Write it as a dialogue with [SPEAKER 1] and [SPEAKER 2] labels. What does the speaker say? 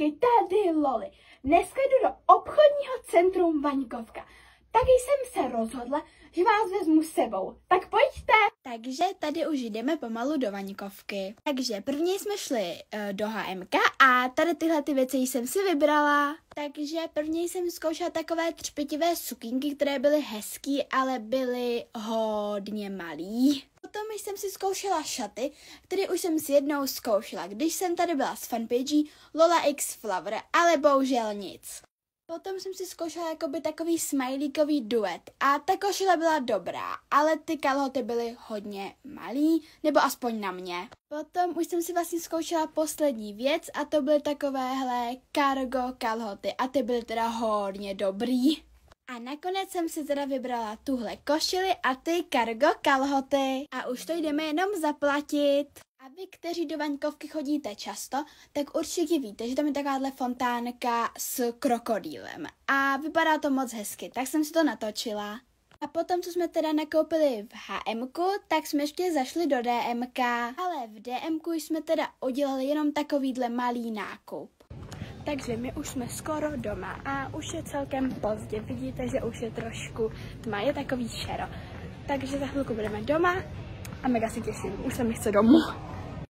[SPEAKER 1] Ahojky, tady Loli. Dneska jdu do obchodního centrum Vaňkovka. Tak jsem se rozhodla, že vás vezmu s sebou. Tak pojďte!
[SPEAKER 2] Takže tady už jdeme pomalu do Vaňkovky. Takže první jsme šli do HMK a tady tyhle ty věci jsem si vybrala. Takže první jsem zkoušela takové třpětivé sukínky, které byly hezký, ale byly hodně malý. Potom jsem si zkoušela šaty, které už jsem si jednou zkoušela, když jsem tady byla s fanpagí Lola X Flower, ale bohužel nic. Potom jsem si zkoušela jakoby takový smajlíkový duet a ta košile byla dobrá, ale ty kalhoty byly hodně malý, nebo aspoň na mě. Potom už jsem si vlastně zkoušela poslední věc a to byly takovéhle cargo kalhoty a ty byly teda hodně dobrý. A nakonec jsem si teda vybrala tuhle košili a ty cargo kalhoty. A už to jdeme jenom zaplatit. A vy, kteří do Vaňkovky chodíte často, tak určitě víte, že tam je takováhle fontánka s krokodýlem. A vypadá to moc hezky, tak jsem si to natočila. A potom, co jsme teda nakoupili v HMku, tak jsme ještě zašli do DMK. Ale v DMku jsme teda udělali jenom takovýhle malý nákup.
[SPEAKER 1] Takže my už jsme skoro doma a už je celkem pozdě. Vidíte, že už je trošku tma, je takový šero. Takže za chvilku budeme doma a mega se těším, už se mi chce domů.